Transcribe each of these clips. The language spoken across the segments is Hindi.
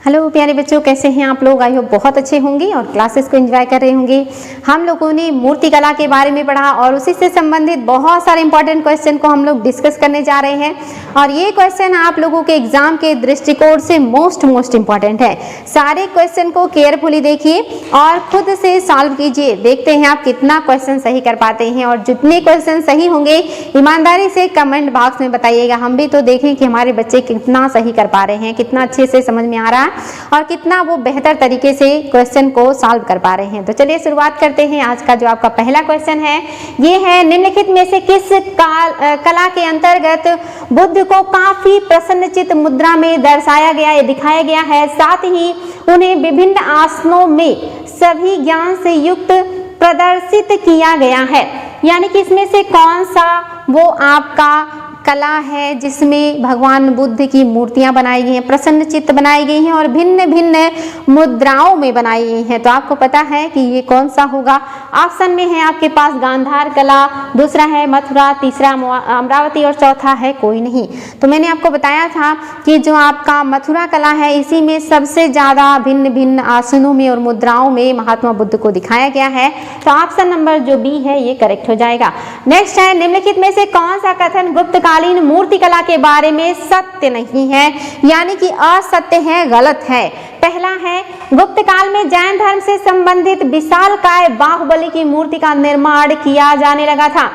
हेलो प्यारे बच्चों, कैसे हैं आप लोग। आई होप बहुत अच्छे होंगे और क्लासेस को एंजॉय कर रहे होंगे। हम लोगों ने मूर्ति कला के बारे में पढ़ा और उसी से संबंधित बहुत सारे इंपॉर्टेंट क्वेश्चन को हम लोग डिस्कस करने जा रहे हैं। और ये क्वेश्चन आप लोगों के एग्जाम के दृष्टिकोण से मोस्ट इंपॉर्टेंट है। सारे क्वेश्चन को केयरफुली देखिए और खुद से सॉल्व कीजिए। देखते हैं आप कितना क्वेश्चन सही कर पाते हैं, और जितने क्वेश्चन सही होंगे ईमानदारी से कमेंट बॉक्स में बताइएगा। हम भी तो देखें कि हमारे बच्चे कितना सही कर पा रहे हैं, कितना अच्छे से समझ में आ रहा है और कितना वो बेहतर तरीके से क्वेश्चन को सॉल्व कर पा रहे हैं। तो चलिए शुरुआत करते हैं। आज का जो आपका पहला क्वेश्चन है ये है, निम्नलिखित में से किस कला के अंतर्गत बुद्ध को काफी प्रसन्नचित्त मुद्रा में दर्शाया गया या दिखाया गया है, साथ ही उन्हें विभिन्न आसनों में सभी ज्ञान से युक्त प्रदर्शित किया गया है। यानी कि इसमें से कौन सा वो आपका कला है जिसमें भगवान बुद्ध की मूर्तियां बनाई गई हैं, प्रसन्न चित्त बनाई गई हैं और भिन्न भिन्न मुद्राओं में बनाई गई हैं। तो आपको पता है कि ये कौन सा होगा। ऑप्शन में है आपके पास गांधार कला, दूसरा है मथुरा, तीसरा अमरावती और चौथा है कोई नहीं। तो मैंने आपको बताया था कि जो आपका मथुरा कला है इसी में सबसे ज्यादा भिन्न भिन्न आसनों में और मुद्राओं में महात्मा बुद्ध को दिखाया गया है। तो ऑप्शन नंबर जो बी है ये करेक्ट हो जाएगा। नेक्स्ट है, निम्नलिखित में से कौन सा कथन गुप्त कालीन मूर्ति कला के बारे में सत्य नहीं है, यानी कि असत्य है, गलत है। पहला है, गुप्त काल में जैन धर्म से संबंधित विशालकाय बाहुबली की मूर्ति का निर्माण किया जाने लगा था।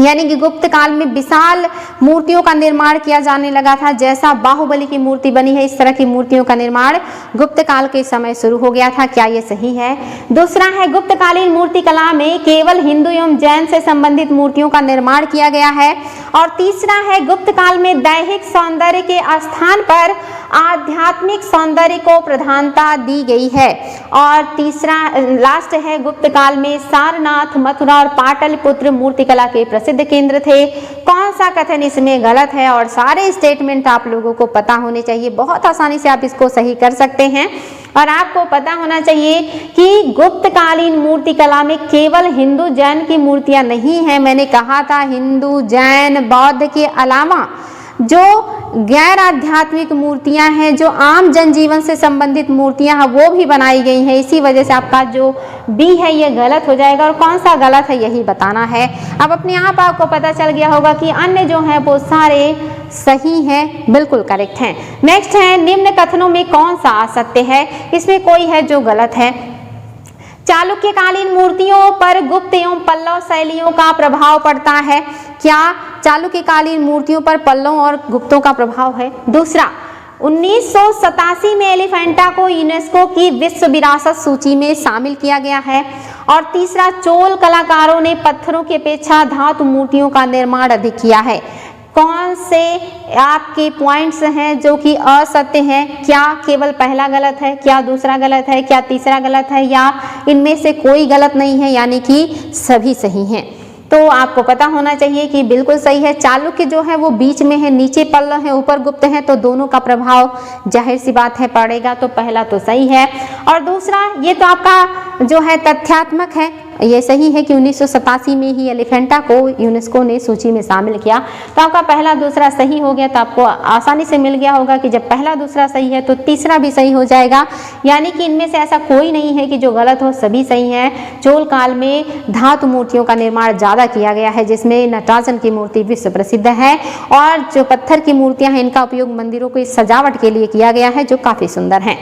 यानी कि गुप्त काल में विशाल मूर्तियों का निर्माण किया जाने लगा था। जैसा बाहुबली की मूर्ति बनी है इस तरह की मूर्तियों का निर्माण गुप्त काल के समय शुरू हो गया था। क्या ये सही है? दूसरा है, गुप्त कालीन मूर्ति कला में केवल हिंदू एवं जैन से संबंधित मूर्तियों का निर्माण किया गया है। और तीसरा है, गुप्त काल में दैहिक सौंदर्य के स्थान पर आध्यात्मिक सौंदर्य को प्रधानता दी गई है। और तीसरा लास्ट है, गुप्त काल में सारनाथ, मथुरा और पाटलिपुत्र मूर्ति कला के प्रसिद्ध केंद्र थे। कौन सा कथन इसमें गलत है? और सारे स्टेटमेंट आप लोगों को पता होने चाहिए, बहुत आसानी से आप इसको सही कर सकते हैं। और आपको पता होना चाहिए कि गुप्त कालीन मूर्ति कला में केवल हिंदू जैन की मूर्तियां नहीं है। मैंने कहा था हिंदू जैन बौद्ध के अलावा जो गैर आध्यात्मिक मूर्तियां हैं, जो आम जनजीवन से संबंधित मूर्तियां हैं वो भी बनाई गई हैं। इसी वजह से आपका जो बी है ये गलत हो जाएगा। और कौन सा गलत है यही बताना है। अब अपने आप आपको पता चल गया होगा कि अन्य जो है वो सारे सही हैं, बिल्कुल करेक्ट हैं। नेक्स्ट है, निम्न कथनों में कौन सा असत्य है? इसमें कोई है जो गलत है। चालुक्यकालीन मूर्तियों पर गुप्त एवं पल्लव शैलियों का प्रभाव पड़ता है। क्या चालुक्यकालीन मूर्तियों पर पल्लव और गुप्तों का प्रभाव है? दूसरा, 1987 में एलिफेंटा को यूनेस्को की विश्व विरासत सूची में शामिल किया गया है। और तीसरा, चोल कलाकारों ने पत्थरों की अपेक्षा धातु मूर्तियों का निर्माण अधिक किया है। कौन से आपके पॉइंट्स हैं जो कि असत्य हैं? क्या केवल पहला गलत है? क्या दूसरा गलत है? क्या तीसरा गलत है? या इनमें से कोई गलत नहीं है, यानी कि सभी सही हैं। तो आपको पता होना चाहिए कि बिल्कुल सही है। चालुक्य जो है वो बीच में है, नीचे पल्लव है, ऊपर गुप्त है, तो दोनों का प्रभाव जाहिर सी बात है पड़ेगा। तो पहला तो सही है। और दूसरा, ये तो आपका जो है तथ्यात्मक है, ये सही है कि 1987 में ही एलिफेंटा को यूनेस्को ने सूची में शामिल किया। तो आपका पहला दूसरा सही हो गया। तो आपको आसानी से मिल गया होगा कि जब पहला दूसरा सही है तो तीसरा भी सही हो जाएगा। यानी कि इनमें से ऐसा कोई नहीं है कि जो गलत हो, सभी सही है। चोल काल में धातु मूर्तियों का निर्माण ज्यादा किया गया है, जिसमें नटराजन की मूर्ति विश्व प्रसिद्ध है। और जो पत्थर की मूर्तियां हैं इनका उपयोग मंदिरों की सजावट के लिए किया गया है, जो काफी सुंदर है।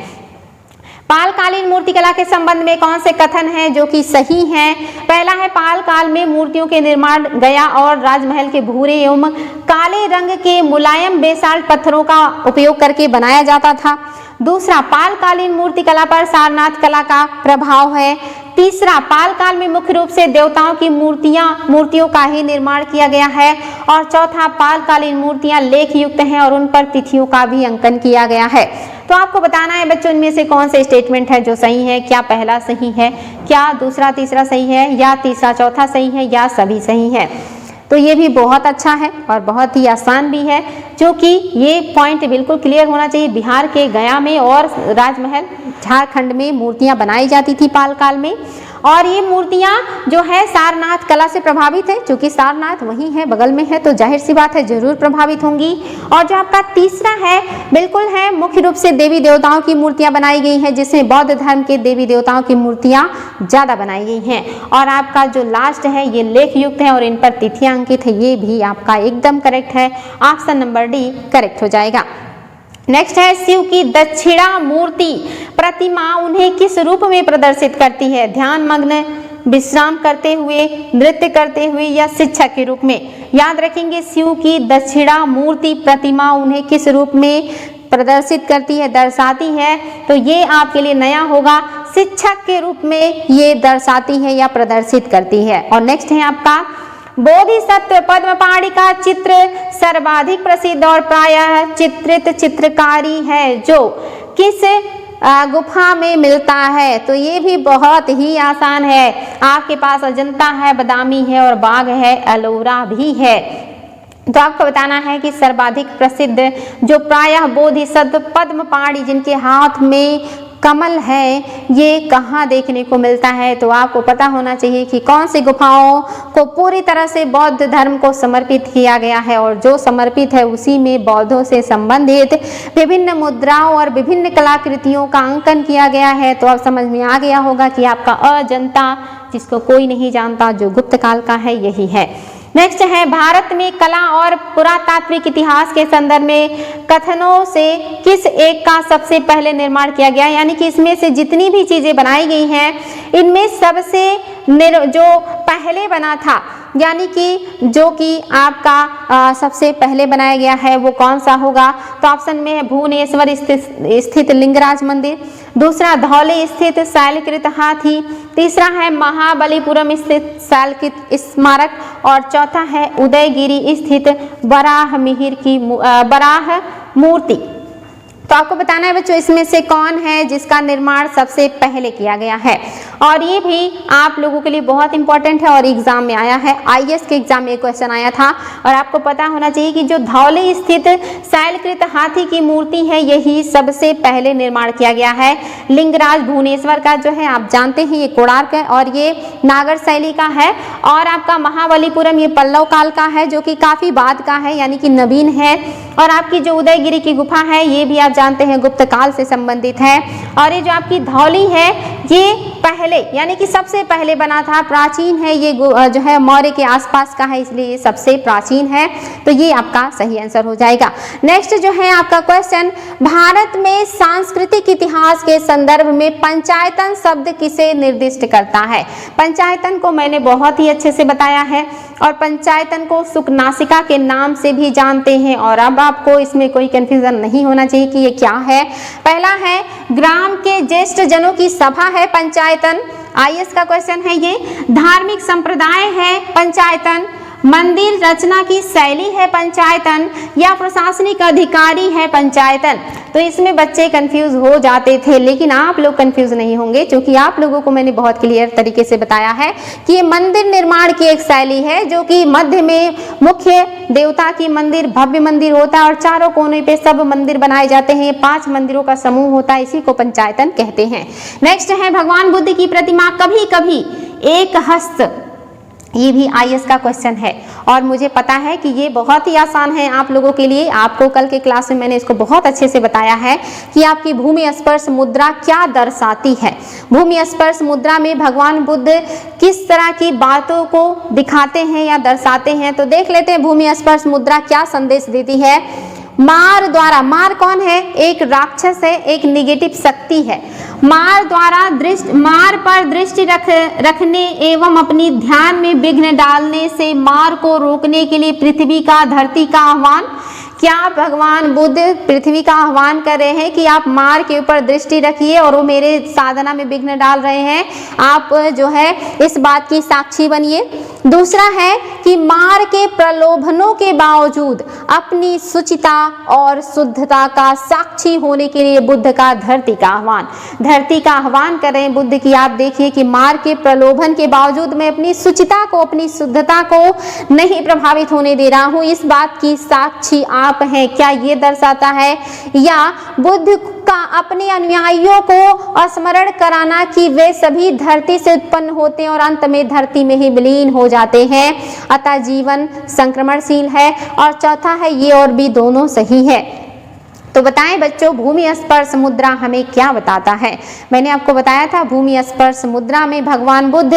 पालकालीन मूर्ति कला के संबंध में कौन से कथन हैं जो कि सही हैं? पहला है, पाल काल में मूर्तियों के निर्माण गया और राजमहल के भूरे एवं काले रंग के मुलायम बेसाल्ट पत्थरों का उपयोग करके बनाया जाता था। दूसरा, पालकालीन मूर्ति कला पर सारनाथ कला का प्रभाव है। तीसरा, पाल काल में मुख्य रूप से देवताओं की मूर्तियों का ही निर्माण किया गया है। और चौथा, पाल कालीन मूर्तियां लेख युक्त हैं और उन पर तिथियों का भी अंकन किया गया है। तो आपको बताना है बच्चों इनमें से कौन से स्टेटमेंट है जो सही है। क्या पहला सही है, क्या दूसरा तीसरा सही है, या तीसरा चौथा सही है, या सभी सही है। तो ये भी बहुत अच्छा है और बहुत ही आसान भी है, जो कि ये पॉइंट बिल्कुल क्लियर होना चाहिए। बिहार के गया में और राजमहल झारखंड में मूर्तियां बनाई जाती थी पाल काल में। और ये मूर्तियां जो है सारनाथ कला से प्रभावित है, क्योंकि सारनाथ वहीं है, बगल में है, तो जाहिर सी बात है जरूर प्रभावित होंगी। और जो आपका तीसरा है बिल्कुल है मुख्य रूप से देवी देवताओं की मूर्तियां बनाई गई हैं, जिसमें बौद्ध धर्म के देवी देवताओं की मूर्तियां ज्यादा बनाई गई हैं। और आपका जो लास्ट है ये लेख युक्त है और इन पर तिथियां अंकित है, ये भी आपका एकदम करेक्ट है। ऑप्शन नंबर डी करेक्ट हो जाएगा। नेक्स्ट है शिव की दक्षिणा मूर्ति प्रतिमा उन्हें किस रूप में प्रदर्शित करती है? ध्यान मग्न, विश्राम करते हुए, नृत्य करते हुए या शिक्षक के रूप में? याद रखेंगे शिव की दक्षिणा मूर्ति प्रतिमा उन्हें किस रूप में प्रदर्शित करती है, दर्शाती है? तो ये आपके लिए नया होगा, शिक्षक के रूप में ये दर्शाती है या प्रदर्शित करती है। और नेक्स्ट है आपका बोधिसत्व पद्मपाणि का चित्र सर्वाधिक प्रसिद्ध और प्रायः चित्रित चित्रकारी है जो किस गुफा में मिलता है? तो ये भी बहुत ही आसान है, आपके पास अजंता है, बदामी है और बाघ है, एलोरा भी है। तो आपको बताना है कि सर्वाधिक प्रसिद्ध जो प्रायः बोधिसत्व पद्मपाणि जिनके हाथ में कमल है, ये कहाँ देखने को मिलता है? तो आपको पता होना चाहिए कि कौन सी गुफाओं को पूरी तरह से बौद्ध धर्म को समर्पित किया गया है, और जो समर्पित है उसी में बौद्धों से संबंधित विभिन्न मुद्राओं और विभिन्न कलाकृतियों का अंकन किया गया है। तो अब समझ में आ गया होगा कि आपका अजंता, जिसको कोई नहीं जानता, जो गुप्त काल का है, यही है। नेक्स्ट है भारत में कला और पुरातात्विक इतिहास के संदर्भ में कथनों से किस एक का सबसे पहले निर्माण किया गया? यानी कि इसमें से जितनी भी चीजें बनाई गई हैं इनमें सबसे जो पहले बना था, यानी कि जो कि आपका सबसे पहले बनाया गया है वो कौन सा होगा? तो ऑप्शन में है भुवनेश्वर स्थित लिंगराज मंदिर, दूसरा धौली स्थित शैलकृत हाथी, तीसरा है महाबलीपुरम स्थित शैलकृत स्मारक और चौथा है उदयगिरी स्थित बराह मूर्ति। तो आपको बताना है बच्चों इसमें से कौन है जिसका निर्माण सबसे पहले किया गया है। और ये भी आप लोगों के लिए बहुत इंपॉर्टेंट है और एग्जाम में आया है, आईएएस के एग्जाम में क्वेश्चन आया था। और आपको पता होना चाहिए कि जो धौली स्थित शैलकृत हाथी की मूर्ति है यही सबसे पहले निर्माण किया गया है। लिंगराज भुवनेश्वर का जो है आप जानते हैं ये कोणार्क है और ये नागर शैली का है। और आपका महाबलीपुरम ये पल्लव काल का है जो कि काफी बाद का है, यानी कि नवीन है। और आपकी जो उदयगिरी की गुफा है ये भी आप जानते हैं गुप्त काल से संबंधित है। और ये जो आपकी धौली है ये पहले यानी कि सबसे पहले बना था, प्राचीन है, ये जो है मौर्य के आसपास का है, इसलिए ये सबसे प्राचीन है। तो ये आपका सही आंसर हो जाएगा। नेक्स्ट जो है आपका क्वेश्चन, भारत में सांस्कृतिक इतिहास के संदर्भ में पंचायतन शब्द किसे निर्दिष्ट करता है? पंचायतन को मैंने बहुत ही अच्छे से बताया है और पंचायतन को सुकनासिका के नाम से भी जानते हैं। और अब आपको इसमें कोई कंफ्यूजन नहीं होना चाहिए कि ये क्या है। पहला है ग्राम के ज्येष्ठ जनों की सभा है पंचायतन, आईएएस का क्वेश्चन है ये। धार्मिक संप्रदाय है पंचायतन, मंदिर रचना की शैली है पंचायतन, या प्रशासनिक अधिकारी है पंचायतन। तो इसमें बच्चे कंफ्यूज हो जाते थे, लेकिन आप लोग कंफ्यूज नहीं होंगे क्योंकि आप लोगों को मैंने बहुत क्लियर तरीके से बताया है कि ये मंदिर निर्माण की एक शैली है जो कि मध्य में मुख्य देवता की मंदिर, भव्य मंदिर होता है और चारों कोने पे सब मंदिर बनाए जाते हैं। 5 मंदिरों का समूह होता है, इसी को पंचायतन कहते हैं। नेक्स्ट है भगवान बुद्ध की प्रतिमा कभी कभी एक हस्त, ये भी आईएएस का क्वेश्चन है और मुझे पता है कि ये बहुत ही आसान है आप लोगों के लिए। आपको कल के क्लास में मैंने इसको बहुत अच्छे से बताया है कि आपकी भूमि स्पर्श मुद्रा क्या दर्शाती है। भूमि स्पर्श मुद्रा में भगवान बुद्ध किस तरह की बातों को दिखाते हैं या दर्शाते हैं, तो देख लेते हैं भूमि स्पर्श मुद्रा क्या संदेश देती है। मार द्वारा, मार कौन है? एक राक्षस है, एक निगेटिव शक्ति है। मार द्वारा मार पर दृष्टि रखने एवं अपनी ध्यान में विघ्न डालने से मार को रोकने के लिए पृथ्वी का, धरती का आह्वान। क्या भगवान बुद्ध पृथ्वी का आह्वान कर रहे हैं कि आप मार के ऊपर दृष्टि रखिए और वो मेरे साधना में विघ्न डाल रहे हैं, आप जो है इस बात की साक्षी बनिए। दूसरा है कि मार के प्रलोभनों के बावजूद अपनी सुचिता और शुद्धता का साक्षी होने के लिए बुद्ध का धरती का आह्वान, धरती का आह्वान कर रहे हैं बुद्ध की। आप देखिए कि मार के प्रलोभन के बावजूद मैं अपनी सुचिता को, अपनी शुद्धता को नहीं प्रभावित होने दे रहा हूँ, इस बात की साक्षी आप हैं। क्या ये दर्शाता है? या बुद्ध का अपने अनुयायियों को स्मरण कराना कि वे सभी धरती से उत्पन्न होते हैं और अंत में धरती में ही विलीन हो जाते हैं, अतः जीवन संक्रमणशील है। और चौथा है ये और भी दोनों सही है। तो बताएं बच्चों, भूमि स्पर्श मुद्रा हमें क्या बताता है? मैंने आपको बताया था भूमि स्पर्श मुद्रा में भगवान बुद्ध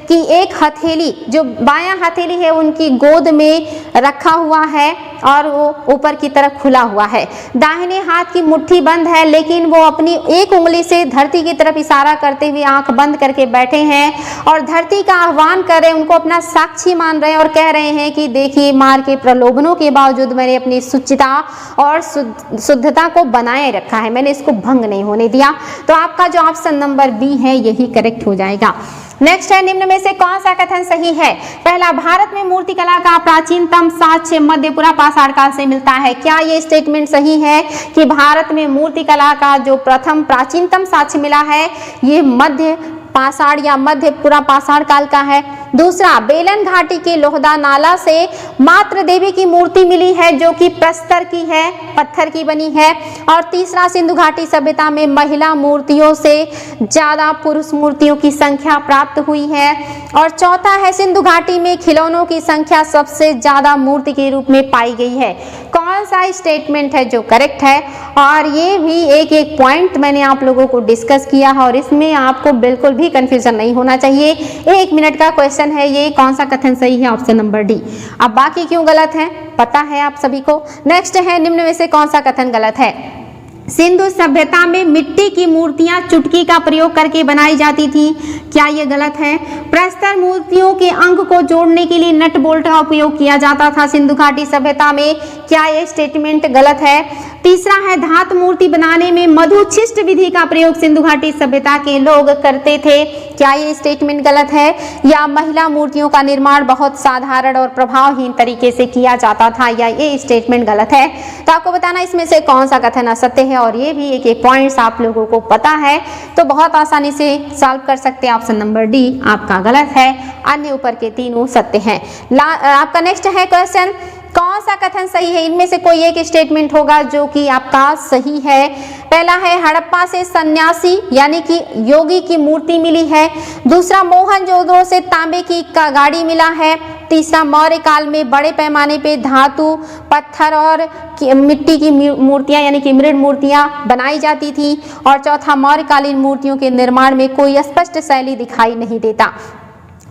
की एक हथेली, जो बायां हथेली है, उनकी गोद में रखा हुआ है और वो ऊपर की तरफ खुला हुआ है। दाहिने हाथ की मुट्ठी बंद है, लेकिन वो अपनी एक उंगली से धरती की तरफ इशारा करते हुए आंख बंद करके बैठे हैं और धरती का आह्वान कर रहे हैं, उनको अपना साक्षी मान रहे हैं और कह रहे हैं कि देखिए, मार के प्रलोभनों के बावजूद मैंने अपनी शुचिता और शुद्धता को बनाए रखा है, मैंने इसको भंग नहीं होने दिया। तो आपका जो ऑप्शन नंबर बी है यही करेक्ट हो जाएगा। नेक्स्ट है, निम्न में से कौन सा कथन सही है? पहला, भारत में मूर्तिकला का प्राचीनतम साक्ष्य मध्यपुरा पाषाण काल से मिलता है। क्या ये स्टेटमेंट सही है कि भारत में मूर्तिकला का जो प्रथम प्राचीनतम साक्ष्य मिला है ये मध्य पाषाण या मध्यपुरा पाषाण काल का है? दूसरा, बेलन घाटी के लोहदा नाला से मातृ देवी की मूर्ति मिली है जो कि प्रस्तर की है, पत्थर की बनी है। और तीसरा, सिंधु घाटी सभ्यता में महिला मूर्तियों से ज्यादा पुरुष मूर्तियों की संख्या प्राप्त हुई है। और चौथा है, सिंधु घाटी में खिलौनों की संख्या सबसे ज्यादा मूर्ति के रूप में पाई गई है। कौन सा स्टेटमेंट है जो करेक्ट है? और ये भी एक एक पॉइंट मैंने आप लोगों को डिस्कस किया है और इसमें आपको बिल्कुल भी कंफ्यूजन नहीं होना चाहिए। 1 मिनट का क्वेश्चन है ये, कौन सा कथन सही है? Option number D. अब बाकी क्यों गलत है पता है आप सभी को। नेक्स्ट है, निम्न में से कौन सा कथन गलत है? सिंधु सभ्यता में मिट्टी की मूर्तियां चुटकी का प्रयोग करके बनाई जाती थी। क्या ये गलत है? प्रस्तर मूर्तियों के अंग को जोड़ने के लिए नट बोल्ट का उपयोग किया जाता था सिंधु घाटी सभ्यता में। क्या ये स्टेटमेंट गलत है? तीसरा है, धातु मूर्ति बनाने में मधुच्छिष्ट विधि का प्रयोग सिंधु घाटी सभ्यता के लोग करते थे। क्या ये स्टेटमेंट गलत है? या महिला मूर्तियों का निर्माण बहुत साधारण और प्रभावहीन तरीके से किया जाता था? या ये स्टेटमेंट गलत है? तो आपको बताना इसमें से कौन सा कथन असत्य है। और ये भी एक एक पॉइंट्स आप लोगों को पता है तो बहुत आसानी से सॉल्व कर सकते हैं। ऑप्शन नंबर डी आपका गलत है, अन्य ऊपर के तीनों सत्य हैं। आपका नेक्स्ट है क्वेश्चन, कौन सा कथन सही है? इनमें से कोई एक स्टेटमेंट होगा जो कि आपका सही है। पहला है, हड़प्पा से सन्यासी यानी कि योगी की मूर्ति मिली है। दूसरा, मोहनजोदड़ो से तांबे की गाड़ी मिला है। तीसरा, मौर्य काल में बड़े पैमाने पे धातु, पत्थर और मिट्टी की मूर्तियां यानी कि मृद मूर्तियां बनाई जाती थी। और चौथा, मौर्यकालीन मूर्तियों के निर्माण में कोई स्पष्ट शैली दिखाई नहीं देता।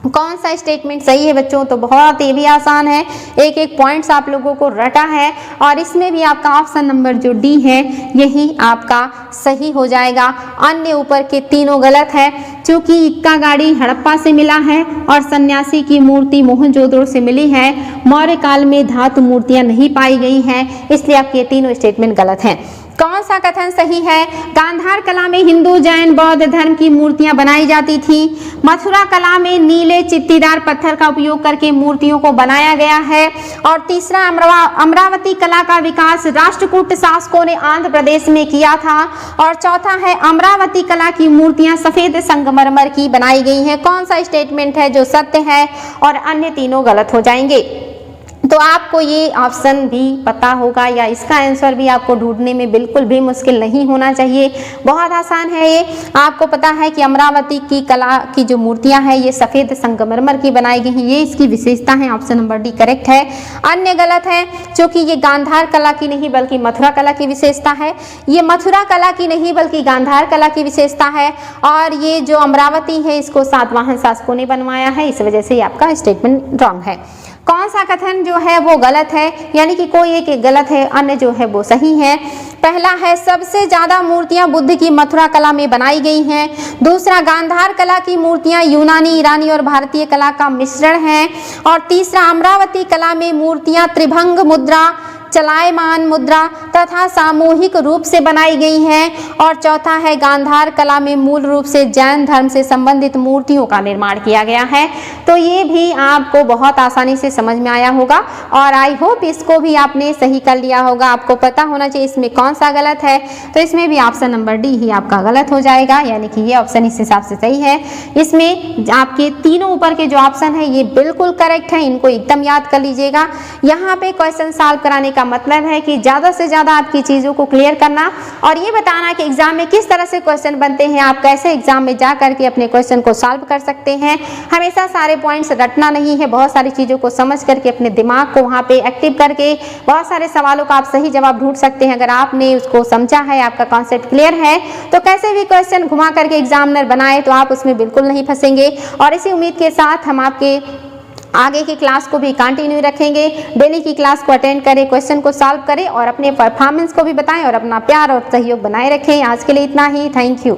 कौन सा स्टेटमेंट सही है बच्चों? तो बहुत ये भी आसान है, एक एक पॉइंट्स आप लोगों को रटा है और इसमें भी आपका ऑप्शन नंबर जो डी है यही आपका सही हो जाएगा। अन्य ऊपर के तीनों गलत है, क्योंकि इक्का गाड़ी हड़प्पा से मिला है और सन्यासी की मूर्ति मोहनजोदड़ो से मिली है। मौर्य काल में धातु मूर्तियां नहीं पाई गई हैं, इसलिए आपके तीनों स्टेटमेंट गलत हैं। कौन सा कथन सही है? गांधार कला में हिंदू, जैन, बौद्ध धर्म की मूर्तियां बनाई जाती थी। मथुरा कला में नीले चित्तीदार पत्थर का उपयोग करके मूर्तियों को बनाया गया है। और तीसरा, अमरावती कला का विकास राष्ट्रकूट शासकों ने आंध्र प्रदेश में किया था। और चौथा है, अमरावती कला की मूर्तियां सफेद संगमरमर की बनाई गई हैं। कौन सा स्टेटमेंट है जो सत्य है? और अन्य तीनों गलत हो जाएंगे। तो आपको ये ऑप्शन भी पता होगा या इसका आंसर भी आपको ढूंढने में बिल्कुल भी मुश्किल नहीं होना चाहिए, बहुत आसान है ये। आपको पता है कि अमरावती की कला की जो मूर्तियां हैं ये सफ़ेद संगमरमर की बनाई गई हैं, ये इसकी विशेषता है। ऑप्शन नंबर डी करेक्ट है। अन्य गलत है, क्योंकि ये गांधार कला की नहीं बल्कि मथुरा कला की विशेषता है। ये मथुरा कला की नहीं बल्कि गांधार कला की विशेषता है। और ये जो अमरावती है इसको सातवाहन शासकों ने बनवाया है, इस वजह से आपका स्टेटमेंट रॉन्ग है। कौन सा कथन जो है वो गलत है, यानी कि कोई एक गलत है, अन्य जो है वो सही है। पहला है, सबसे ज्यादा मूर्तियां बुद्ध की मथुरा कला में बनाई गई हैं। दूसरा, गांधार कला की मूर्तियां यूनानी, ईरानी और भारतीय कला का मिश्रण है। और तीसरा, अमरावती कला में मूर्तियां त्रिभंग मुद्रा, चलायमान मुद्रा तथा सामूहिक रूप से बनाई गई हैं। और चौथा है, गांधार कला में मूल रूप से जैन धर्म से संबंधित मूर्तियों का निर्माण किया गया है। तो ये भी आपको बहुत आसानी से समझ में आया होगा और आई होप इसको भी आपने सही कर लिया होगा। आपको पता होना चाहिए इसमें कौन सा गलत है, तो इसमें भी ऑप्शन नंबर डी ही आपका गलत हो जाएगा, यानी कि ये ऑप्शन इस हिसाब से सही है। इसमें आपके तीनों ऊपर के जो ऑप्शन है ये बिल्कुल करेक्ट है, इनको एकदम याद कर लीजिएगा। यहाँ पे क्वेश्चन सॉल्व कराने का का मतलब है कि ज़्यादा से ज़्यादा आपकी चीज़ों को क्लियर करना और ये बताना कि एग्जाम में किस तरह से क्वेश्चन बनते हैं, आप कैसे एग्जाम में जा करके अपने क्वेश्चन को सॉल्व कर सकते हैं। हमेशा सारे पॉइंट्स रटना नहीं है, बहुत सारी चीज़ों को समझ करके अपने दिमाग को वहाँ पे एक्टिव करके बहुत सारे सवालों का आप सही जवाब ढूंढ सकते हैं। अगर आपने उसको समझा है, आपका कॉन्सेप्ट क्लियर है, तो कैसे भी क्वेश्चन घुमा करके एग्जामिनर बनाए तो आप उसमें बिल्कुल नहीं फंसेंगे। और इसी उम्मीद के साथ हम आपके आगे की क्लास को भी कंटिन्यू रखेंगे। डेली की क्लास को अटेंड करें, क्वेश्चन को सॉल्व करें और अपने परफॉर्मेंस को भी बताएं और अपना प्यार और सहयोग बनाए रखें। आज के लिए इतना ही। Thank you.